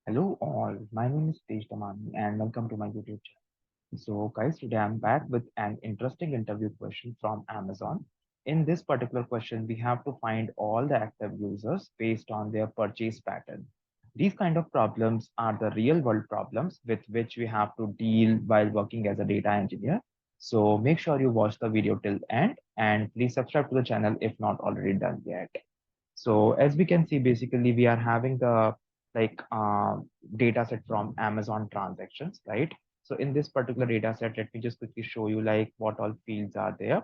Hello all, my name is Tej Damani and welcome to my YouTube channel. So guys, today I'm back with an interesting interview question from Amazon. In this particular question, we have to find all the active users based on their purchase pattern. These kind of problems are the real world problems with which we have to deal while working as a data engineer. So make sure you watch the video till end and please subscribe to the channel if not already done yet. So as we can see, basically we are having the like data set from Amazon transactions, right? So in this particular data set, let me just quickly show you like what all fields are there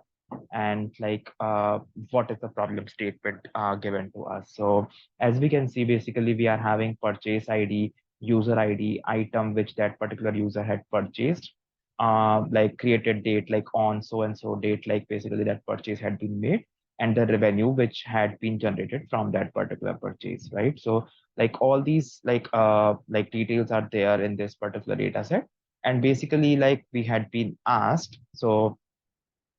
and like what is the problem statement given to us. So as we can see, basically we are having purchase ID, user ID, item which that particular user had purchased, like created date, like on so and so date, like basically that purchase had been made and the revenue which had been generated from that particular purchase, right? So like all these like details are there in this particular data set. And basically like we had been asked, so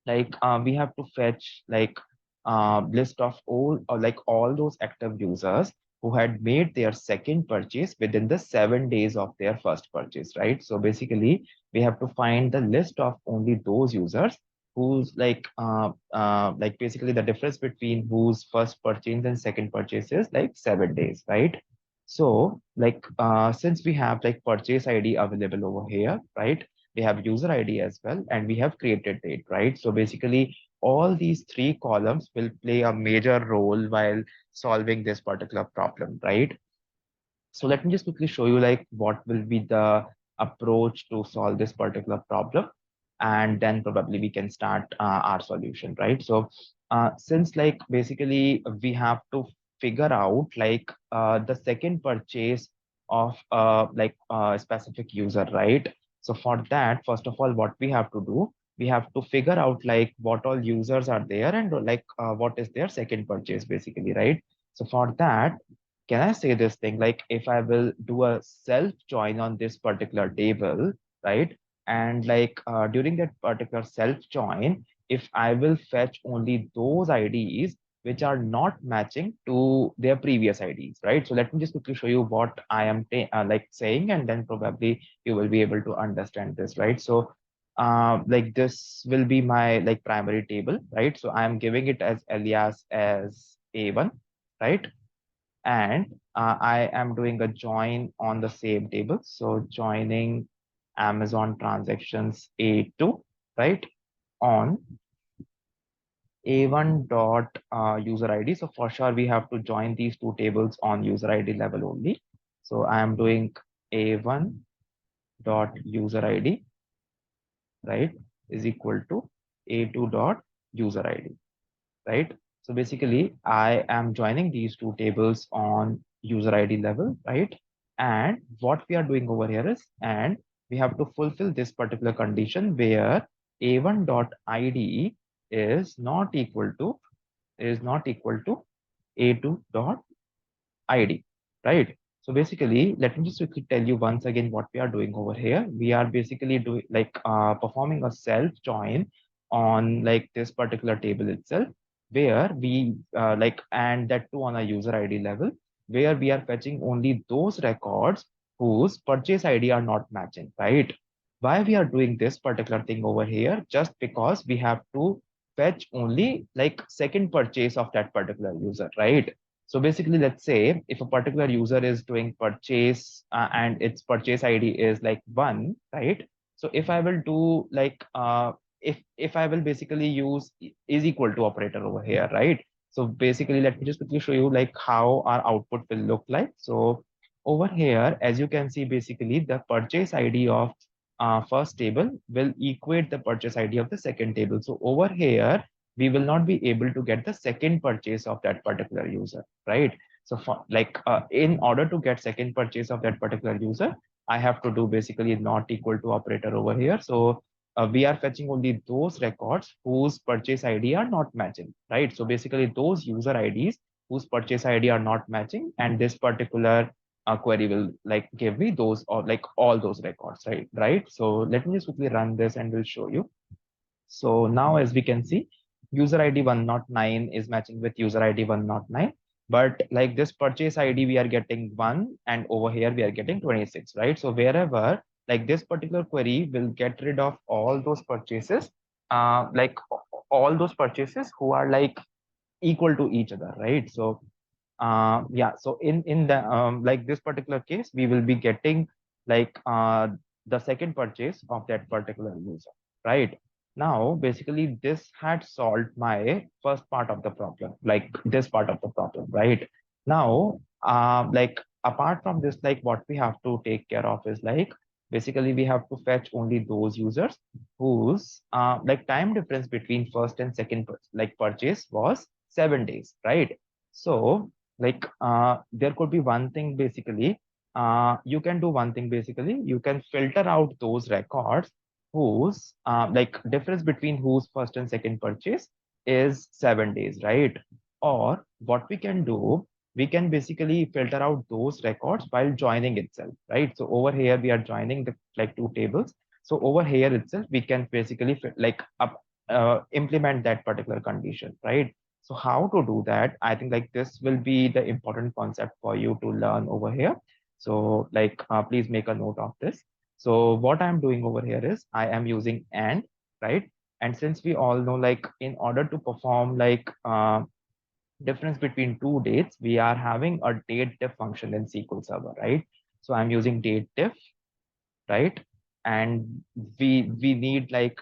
we have to fetch like list of all those active users who had made their second purchase within the 7 days of their first purchase, right? So basically we have to find the list of only those users who's like basically the difference between whose first purchase and second purchase is like 7 days, right? So since we have like purchase ID available over here, right? We have user ID as well, and we have created date, right? So basically, all these three columns will play a major role while solving this particular problem, right? So let me just quickly show you like what will be the approach to solve this particular problem, and then probably we can start our solution, right? So since like basically we have to figure out like the second purchase of a specific user, right? So for that, first of all, what we have to do, we have to figure out like what all users are there and what is their second purchase basically, right? So for that, can I say this thing like if I will do a self join on this particular table, right? And during that particular self join, if I will fetch only those IDs which are not matching to their previous IDs, right? So let me just quickly show you what I am saying, and then probably you will be able to understand this, right? So like this will be my like primary table, right? So I am giving it as alias as A1, right? And I am doing a join on the same table. So joining Amazon transactions A2, right? On A1 dot user ID. So for sure, we have to join these two tables on user ID level only. So I am doing A1 dot user ID, right, is equal to A2 dot user ID, right? So basically, I am joining these two tables on user ID level, right? And what we are doing over here is, and we have to fulfill this particular condition where A1 dot ID is not equal to A2 dot ID, right? So basically, let me just quickly tell you once again what we are doing over here. We are basically doing performing a self join on like this particular table itself, where we and that too on a user ID level, where we are fetching only those records whose purchase ID are not matching, right? Why we are doing this particular thing over here? Just because we have to fetch only like second purchase of that particular user, right? So basically, let's say if a particular user is doing purchase and its purchase ID is like one, right? So if I will do if I will basically use is equal to operator over here, right? So basically, let me just quickly show you like how our output will look like. So over here, as you can see, basically the purchase ID of first table will equate the purchase ID of the second table. So over here, we will not be able to get the second purchase of that particular user, right? So for in order to get second purchase of that particular user, I have to do basically not equal to operator over here. So we are fetching only those records whose purchase ID are not matching, right? So basically those user IDs whose purchase ID are not matching, and this particular query will like give me those or like all those records, right? So let me just quickly run this and we'll show you. So now as we can see, user ID 109 is matching with user ID 109. But like this purchase ID, we are getting 1, and over here we are getting 26, right? So wherever like this particular query will get rid of all those purchases, like all those purchases who are like equal to each other, right? So yeah, so in the like this particular case, we will be getting like the second purchase of that particular user, right? Now basically this had solved my first part of the problem, like this part of the problem, right? Now like apart from this, like what we have to take care of is like basically we have to fetch only those users whose like time difference between first and second like purchase was 7 days, right? So like there could be one thing basically, you can do one thing basically, you can filter out those records whose like difference between whose first and second purchase is 7 days, right? Or what we can do, we can basically filter out those records while joining itself, right? So over here we are joining the like two tables, so over here itself we can basically like implement that particular condition, right? So how to do that? I think like this will be the important concept for you to learn over here. So like please make a note of this. So what I'm doing over here is I am using and, right? And since we all know like in order to perform like difference between two dates, we are having a date diff function in SQL Server, right? So I'm using date diff, right? And we need like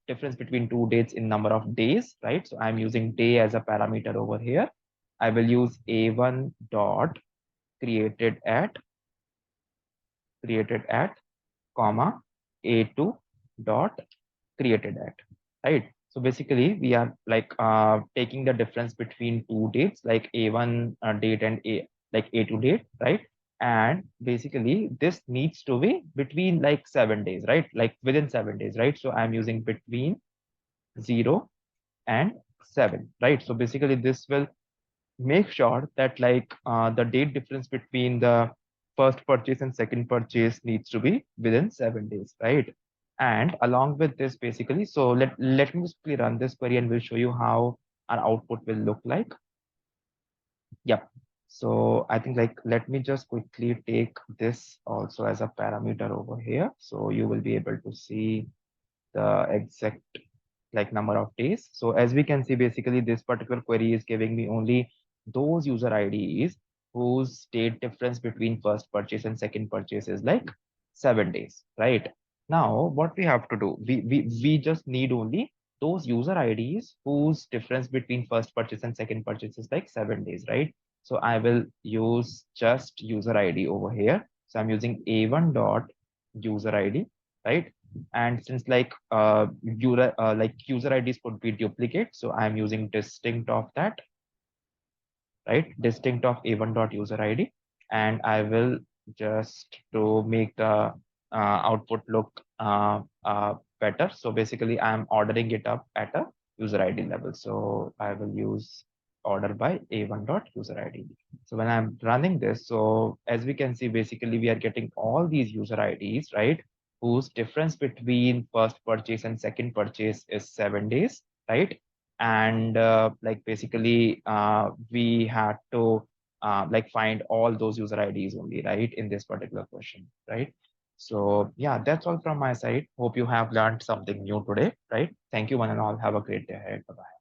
difference between two dates in number of days, right? So I'm using day as a parameter over here. I will use a1 dot created at created at comma a2 dot created at, right? So basically we are like taking the difference between two dates, like a1 date and a2 date, right? And basically this needs to be between like 7 days, right? Like within 7 days, right? So I'm using between 0 and 7, right? So basically this will make sure that like the date difference between the first purchase and second purchase needs to be within 7 days, right? And along with this basically, so let me just quickly run this query and we'll show you how our output will look like. Yep. So I think like let me just quickly take this also as a parameter over here, so you will be able to see the exact like number of days. So as we can see, basically this particular query is giving me only those user IDs whose date difference between first purchase and second purchase is like 7 days, right? Now what we have to do, we just need only those user IDs whose difference between first purchase and second purchase is like 7 days, right? So I will use just user ID over here. So I'm using a1 dot user ID, right? And since like user IDs could be duplicate, so I'm using distinct of that, right? Distinct of a1 dot user ID, and I will just to make the output look better. So basically I'm ordering it up at a user ID level, so I will use order by a1 dot user ID. So when I'm running this, so as we can see, basically we are getting all these user IDs, right? Whose difference between first purchase and second purchase is 7 days, right? And like basically we had to like find all those user IDs only, right, in this particular question, right? So yeah, that's all from my side. Hope you have learned something new today, right? Thank you one and all. Have a great day ahead. Bye bye.